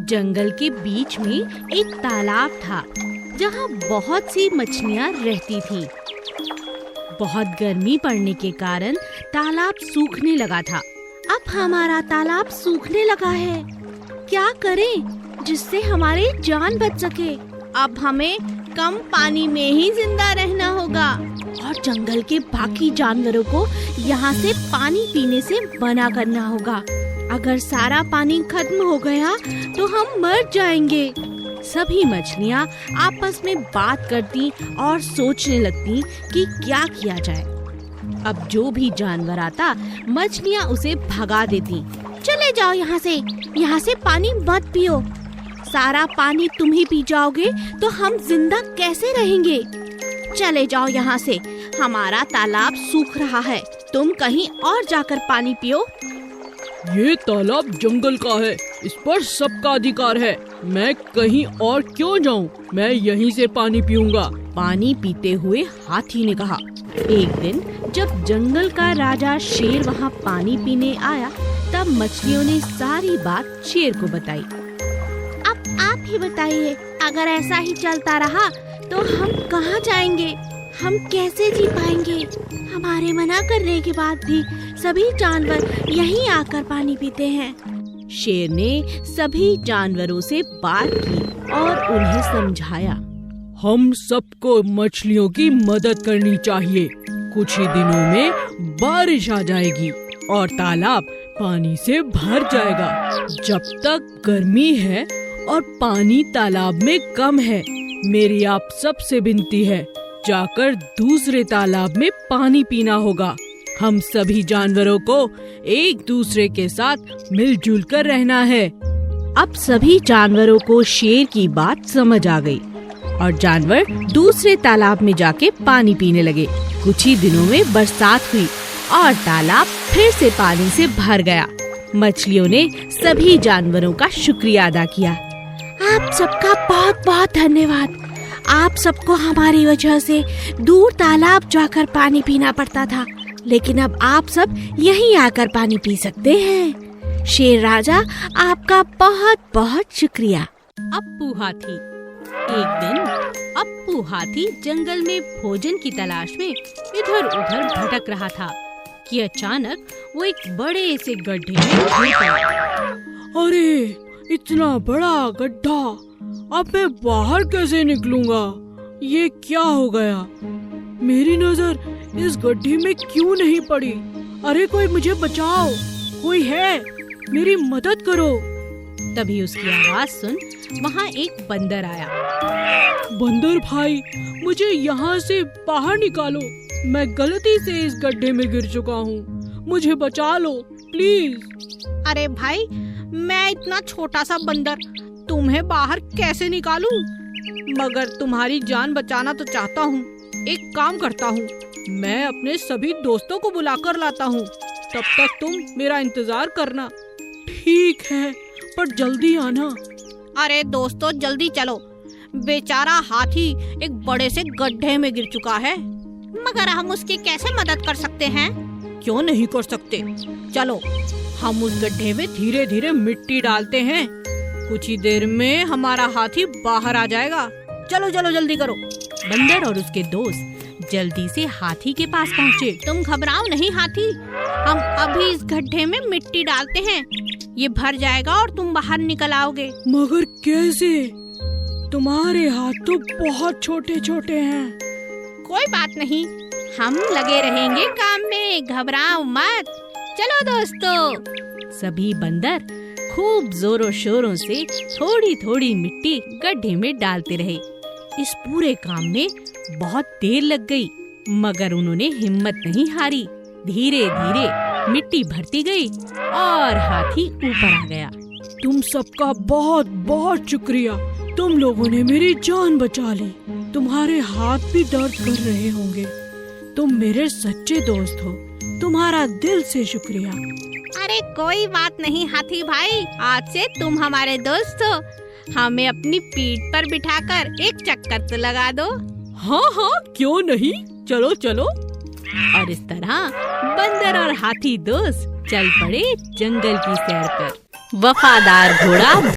जंगल के बीच में एक तालाब था जहाँ बहुत सी मछलियाँ रहती थी। बहुत गर्मी पड़ने के कारण तालाब सूखने लगा था। अब हमारा तालाब सूखने लगा है, क्या करें जिससे हमारी जान बच सके। अब हमें कम पानी में ही जिंदा रहना होगा और जंगल के बाकी जानवरों को यहाँ से पानी पीने से मना करना होगा। अगर सारा पानी खत्म हो गया तो हम मर जाएंगे। सभी मछलियाँ आपस में बात करती और सोचने लगती कि क्या किया जाए। अब जो भी जानवर आता मछलियाँ उसे भगा देती। चले जाओ यहाँ से पानी मत पियो। सारा पानी तुम ही पी जाओगे तो हम जिंदा कैसे रहेंगे। चले जाओ यहाँ से, हमारा तालाब सूख रहा है, तुम कहीं और जाकर पानी पियो। ये तालाब जंगल का है, इस पर सबका अधिकार है। मैं कहीं और क्यों जाऊं? मैं यहीं से पानी पीऊंगा। पानी पीते हुए हाथी ने कहा। एक दिन जब जंगल का राजा शेर वहाँ पानी पीने आया तब मछलियों ने सारी बात शेर को बताई। अब आप ही बताइए, अगर ऐसा ही चलता रहा तो हम कहाँ जाएंगे, हम कैसे जी पाएंगे। हमारे मना करने के बाद भी सभी जानवर यहीं आकर पानी पीते हैं। शेर ने सभी जानवरों से बात की और उन्हें समझाया। हम सबको मछलियों की मदद करनी चाहिए। कुछ ही दिनों में बारिश आ जाएगी और तालाब पानी से भर जाएगा। जब तक गर्मी है और पानी तालाब में कम है, मेरी आप सबसे विनती है, जाकर दूसरे तालाब में पानी पीना होगा। हम सभी जानवरों को एक दूसरे के साथ मिलजुल कर रहना है। अब सभी जानवरों को शेर की बात समझ आ गई और जानवर दूसरे तालाब में जाके पानी पीने लगे। कुछ ही दिनों में बरसात हुई और तालाब फिर से पानी से भर गया। मछलियों ने सभी जानवरों का शुक्रिया अदा किया। आप सबका बहुत बहुत धन्यवाद। आप सबको हमारी वजह से दूर तालाब जाकर पानी पीना पड़ता था, लेकिन अब आप सब यहीं आकर पानी पी सकते हैं। शेर राजा, आपका बहुत बहुत शुक्रिया। अप्पू हाथी। एक दिन अप्पू हाथी जंगल में भोजन की तलाश में इधर उधर भटक रहा था कि अचानक वो एक बड़े से गड्ढे में गिर गया। अरे, इतना बड़ा गड्ढा, अब मैं बाहर कैसे निकलूंगा? ये क्या हो गया? मेरी नजर इस गड्ढे में क्यों नहीं पड़ी? अरे कोई मुझे बचाओ, कोई है, मेरी मदद करो। तभी उसकी आवाज सुन वहाँ एक बंदर आया। बंदर भाई, मुझे यहाँ से बाहर निकालो। मैं गलती से इस गड्ढे में गिर चुका हूँ, मुझे बचा लो प्लीज। अरे भाई, मैं इतना छोटा सा बंदर तुम्हें बाहर कैसे निकालूं? मगर तुम्हारी जान बचाना तो चाहता हूँ। एक काम करता हूँ, मैं अपने सभी दोस्तों को बुलाकर लाता हूँ, तब तक तुम मेरा इंतजार करना। ठीक है, पर जल्दी आना। अरे दोस्तों, जल्दी चलो, बेचारा हाथी एक बड़े से गड्ढे में गिर चुका है, मगर हम उसकी कैसे मदद कर सकते हैं? क्यों नहीं कर सकते? चलो, हम उस गड्ढे में धीरे धीरे मिट्टी डालते हैं। कुछ ही देर में हमारा हाथी बाहर आ जाएगा। चलो चलो, जल्दी करो। बंदर और उसके दोस्त जल्दी से हाथी के पास पहुँचे। तुम घबराओ नहीं हाथी, हम अभी इस गड्ढे में मिट्टी डालते हैं, ये भर जाएगा और तुम बाहर निकल आओगे। मगर कैसे? तुम्हारे हाथ तो बहुत छोटे छोटे हैं। कोई बात नहीं, हम लगे रहेंगे काम में, घबराओ मत। चलो दोस्तों। सभी बंदर खूब जोरों शोरों से थोड़ी थोड़ी मिट्टी गड्ढे में डालते रहे। इस पूरे काम में बहुत देर लग गई, मगर उन्होंने हिम्मत नहीं हारी। धीरे धीरे मिट्टी भरती गई और हाथी ऊपर आ गया। तुम सबका बहुत बहुत शुक्रिया, तुम लोगों ने मेरी जान बचा ली। तुम्हारे हाथ भी दर्द कर रहे होंगे। तुम मेरे सच्चे दोस्त हो, तुम्हारा दिल से शुक्रिया। अरे कोई बात नहीं हाथी भाई, आज से तुम हमारे दोस्त हो। हमें अपनी पीठ पर बिठाकर एक चक्कर तो लगा दो। हाँ हाँ, क्यों नहीं, चलो चलो। और इस तरह बंदर और हाथी दोस्त चल पड़े जंगल की सैर पर। वफादार घोड़ा